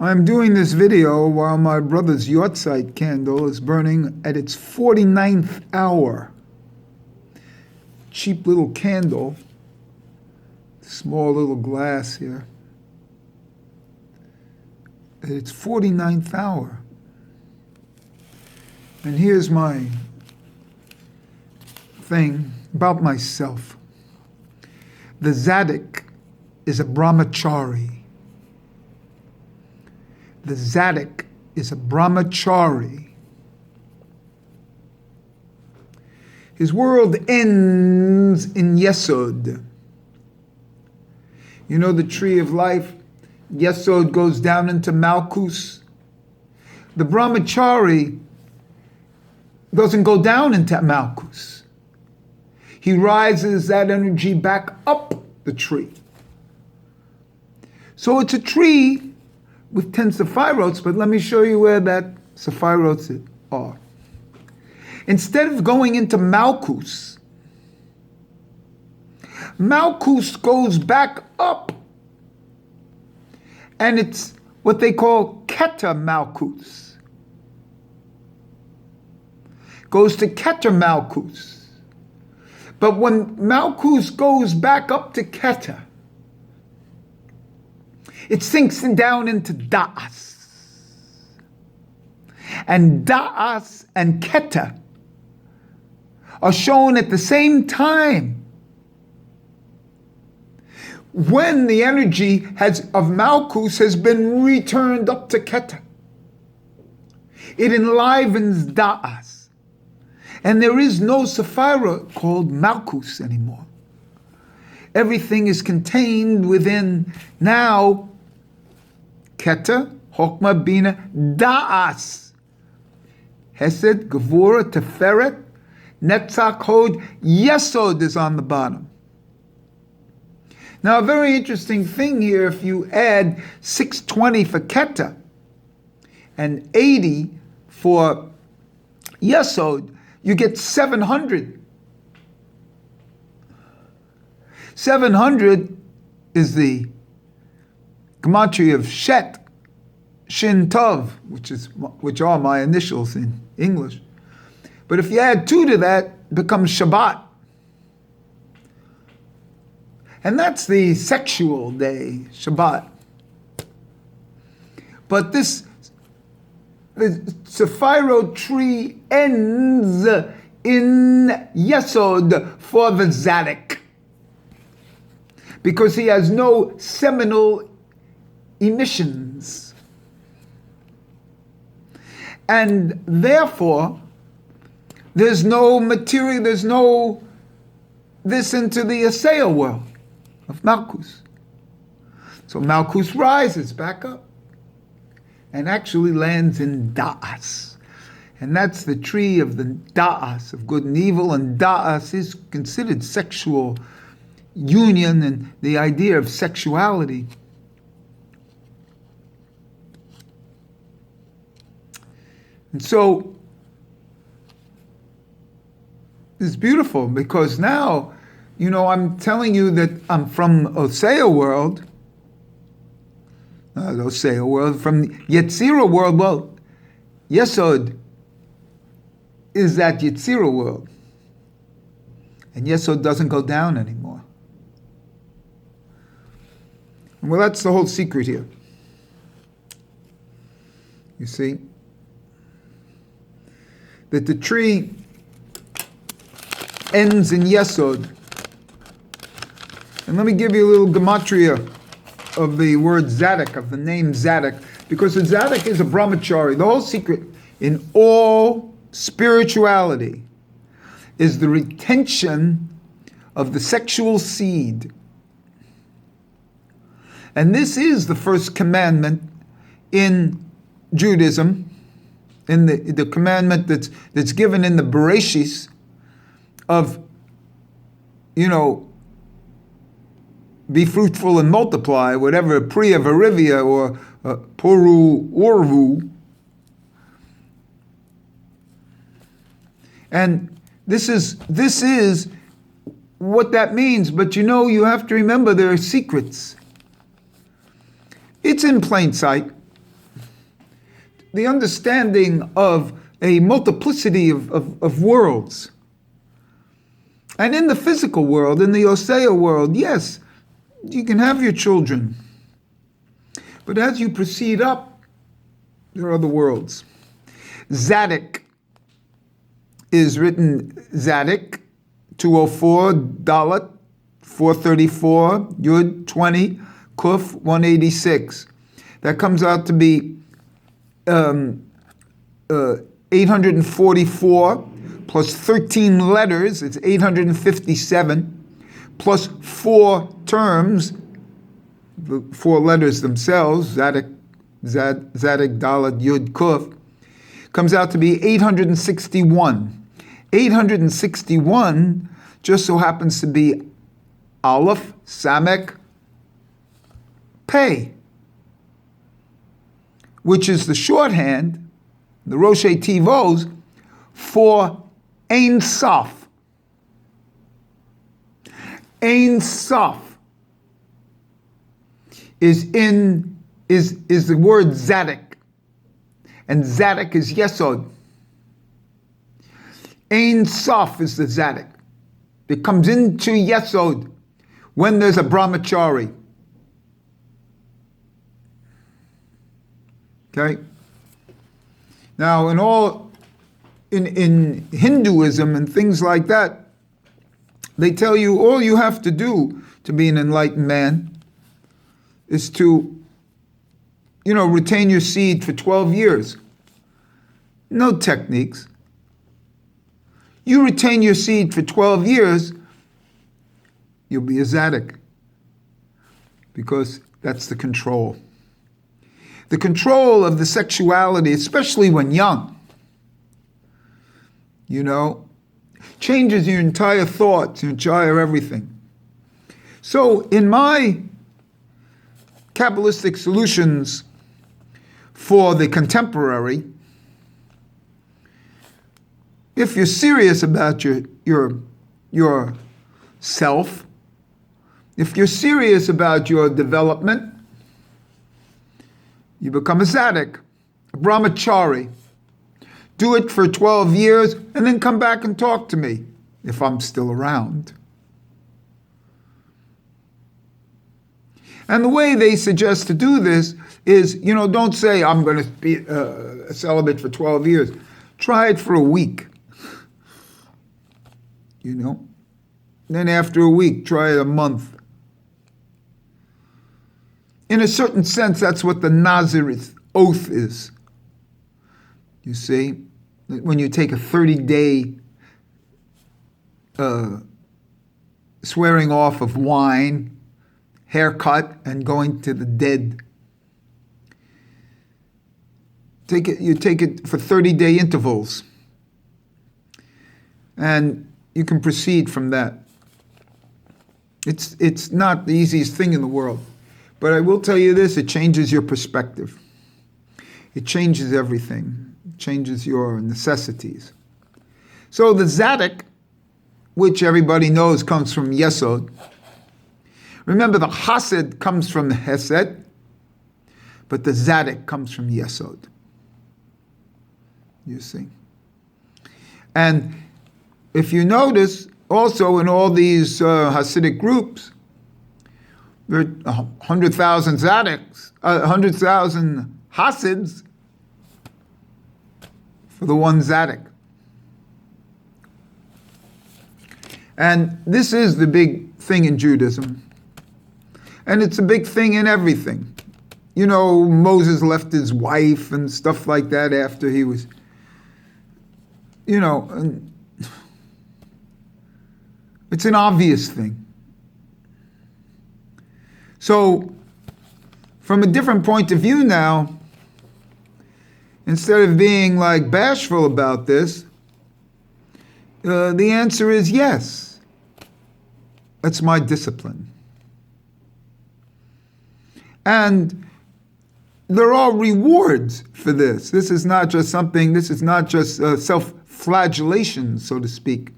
I'm doing this video while my brother's yahrzeit candle is burning at its 49th hour. Cheap little candle, small little glass here. At its 49th hour. And here's my thing about myself. The Zaddik is a Bramachari. The Zaddik is a Bramachari. His world ends in Yesod. You know the tree of life? Yesod goes down into Malcuth. The Bramachari doesn't go down into Malcuth. He rises that energy back up the tree. So it's a tree with 10 sephirots, but let me show you where that sephirots are. Instead of going into Malcuth, Malcuth goes back up, and it's what they call Keter Malcuth. Goes to Keter Malcuth. But when Malcuth goes back up to Keter, it sinks down into Da'as. And Da'as and Keter are shown at the same time. When the energy of Malcuth has been returned up to Keter, it enlivens Da'as. And there is no Sephira called Malcuth anymore. Everything is contained within now Keter, Chokmah, Bina, Da'as. Hesed, Gevura, Teferet, Netzach, Hod, Yesod is on the bottom. Now, a very interesting thing here, if you add 620 for Keter and 80 for Yesod, you get 700. 700 is the gematria of Shet, Shin Tov, which are my initials in English. But if you add 2 to that, it becomes Shabbat. And that's the sexual day, Shabbat. But the Sephiro tree ends in Yesod for the Zaddik, because he has no seminal emissions. And therefore, there's no material, there's no this into the Asaya world of Malcuth. So Malcuth rises back up and actually lands in Da'as. And that's the tree of the Da'as, of good and evil, and Da'as is considered sexual union and the idea of sexuality. And so it's beautiful, because now, I'm telling you that I'm from Osea world, not Osea world, from Yetzirah world. Well, Yesod is that Yetzirah world. And Yesod doesn't go down anymore. Well, that's the whole secret here. You see? That the tree ends in Yesod. And let me give you a little gematria of the word Zaddik, of the name Zaddik, because the Zaddik is a Bramachari. The whole secret in all spirituality is the retention of the sexual seed. And this is the first commandment in Judaism, in the commandment that's given in the Bereshis of, be fruitful and multiply, whatever, Priya Varivya or Poru Orvu. And this is what that means, but you have to remember there are secrets. It's in plain sight. the understanding of a multiplicity of worlds. And in the physical world, in the Osea world, yes, you can have your children. But as you proceed up, there are other worlds. Zaddik is written Zaddik, 204, Dalet, 434, Yud, 20, Kuf, 186. That comes out to be 844 plus 13 letters, it's 857, plus 4 terms, the 4 letters themselves, Zaddik, Dalet, Yud, Kuf, comes out to be 861. 861 just so happens to be Aleph, Samek, Pei, which is the shorthand, the Roshei Tivos, for Ein Sof. Ein Sof is the word Zaddik, and Zaddik is Yesod. Ein Sof is the Zaddik. It comes into Yesod when there's a Bramachari. Okay? Now, in Hinduism and things like that, they tell you all you have to do to be an enlightened man is to, retain your seed for 12 years. No techniques. You retain your seed for 12 years, you'll be a Zaddik. Because that's the control. The control of the sexuality, especially when young, changes your entire thoughts, your entire everything. So in my Kabbalistic solutions for the contemporary, if you're serious about your self, if you're serious about your development, you become a Zaddik, a Bramachari. Do it for 12 years and then come back and talk to me if I'm still around. And the way they suggest to do this is, don't say, I'm going to be a celibate for 12 years. Try it for a week. Then after a week, try it a month. In a certain sense, that's what the Nazirith oath is. You see, when you take a 30-day swearing off of wine, haircut, and going to the dead. You take it for 30-day intervals. And you can proceed from that. It's not the easiest thing in the world. But I will tell you this, it changes your perspective. It changes everything. It changes your necessities. So the Zaddik, which everybody knows comes from Yesod. Remember, the Hasid comes from the Hesed, but the Zaddik comes from Yesod. You see. And if you notice, also in all these Hasidic groups, there are 100,000 Zaddiks, 100,000 Hasids for the one Zaddik. And this is the big thing in Judaism. And it's a big thing in everything. Moses left his wife and stuff like that after he was, and it's an obvious thing. So, from a different point of view now, instead of being bashful about this, the answer is yes. That's my discipline. And there are rewards for this. This is not just self-flagellation, so to speak.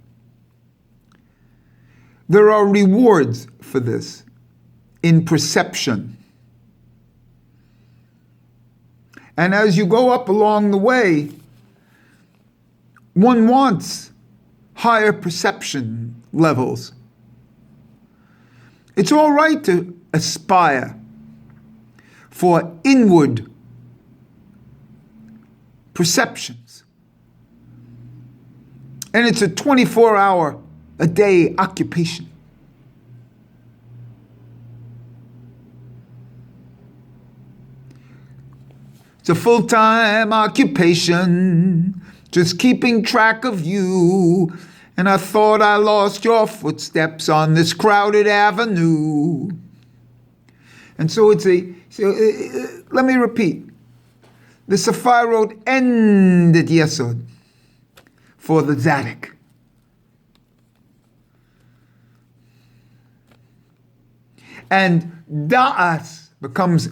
There are rewards for this in perception. And as you go up along the way, one wants higher perception levels. It's all right to aspire for inward perceptions. And it's a 24-hour-a-day occupation. It's a full-time occupation, just keeping track of you. And I thought I lost your footsteps on this crowded avenue. And so let me repeat. The Sephirot ended Yesod for the Zaddik. And Da'as becomes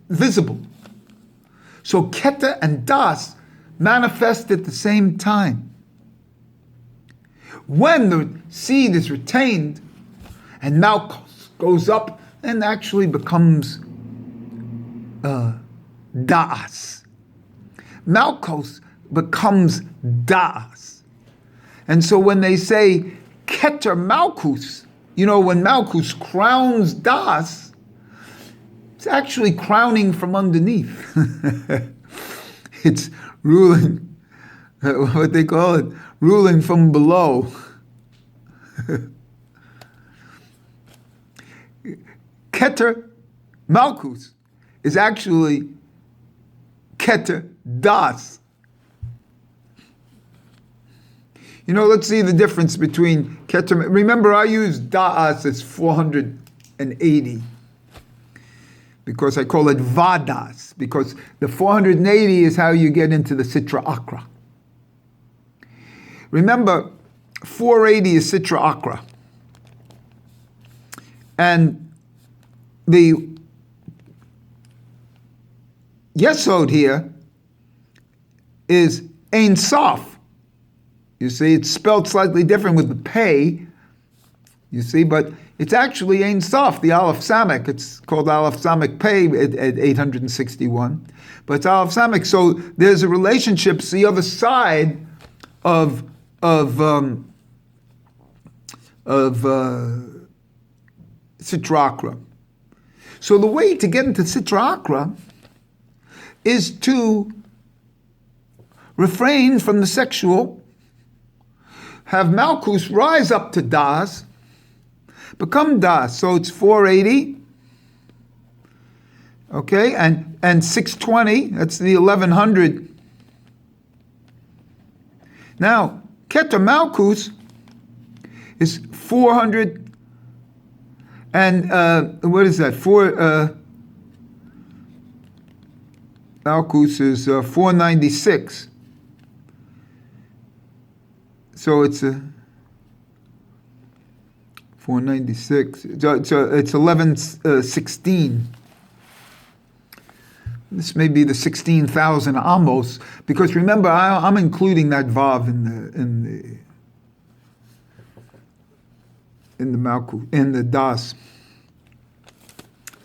visible. So Keter and Das manifest at the same time. When the seed is retained and Malcuth goes up and actually becomes Da'as. Malcuth becomes Da'as. And so when they say Keter Malcuth, when Malcuth crowns Da'as, it's actually crowning from underneath. It's ruling, what they call it, ruling from below. Keter Malcuth is actually Keter Das. Let's see the difference between Keter. Remember, I use Da'as as 480 because I call it Vadas, because the 480 is how you get into the Sitra Akra. Remember, 480 is Sitra Akra. And the Yesod here is Ein Sof. You see, it's spelled slightly different with the pei, you see, but it's actually Ein Sof, the Aleph Samek. It's called Aleph Samek Pei at 861. But it's Aleph Samek, so there's a relationship. It's the other side of Sitra Akra. So the way to get into Sitra Akra is to refrain from the sexual, have Malcuth rise up to Das, become Das. So it's 480, okay, and 620, that's the 1100. Now, Keter Malcuth is 400, and what is that? Malcuth is 496. So it's a 496. It's 1116. This may be the 16,000 Amos, because remember, I'm including that Vav in the Malcuth, in the Das.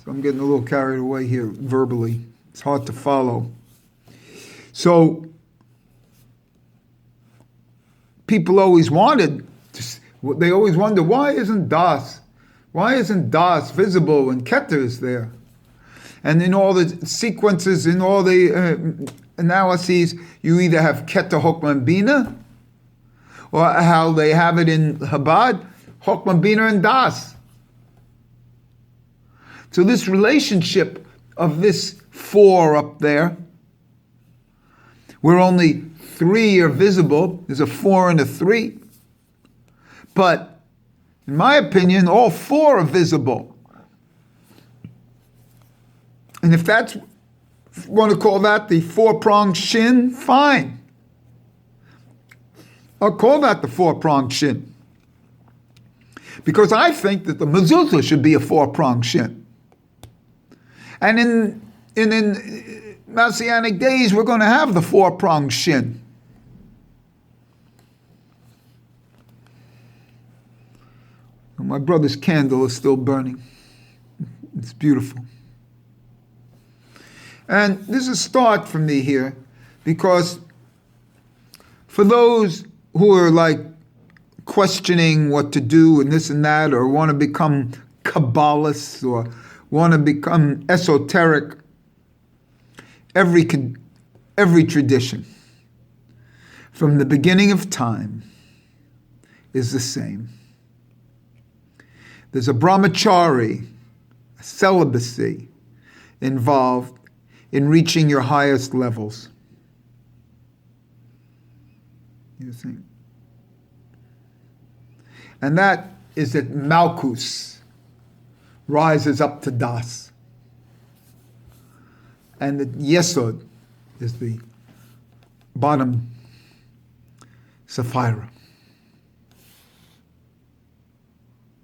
So I'm getting a little carried away here verbally. It's hard to follow. So people always wanted, they always wonder, why isn't Das visible when Keter is there? And in all the sequences, in all the analyses, you either have Keter Hokman Bina, or how they have it in Chabad, Hokman Bina and Das. So this relationship of this 4 up there, where only 3 are visible, there's a 4 and a 3. But in my opinion, all 4 are visible. And if that's, if you want to call that the 4-pronged shin, fine. I'll call that the 4-pronged shin. Because I think that the mezuzah should be a 4-pronged shin. And in Messianic days, we're going to have the 4-pronged shin. My brother's candle is still burning. It's beautiful. And this is a start for me here, because for those who are like questioning what to do and this and that, or want to become Kabbalists, or want to become esoteric, every tradition from the beginning of time is the same. There's a Bramachari, a celibacy involved in reaching your highest levels. You think? And that is that Malcuth rises up to Das. And that Yesod is the bottom Sapphira.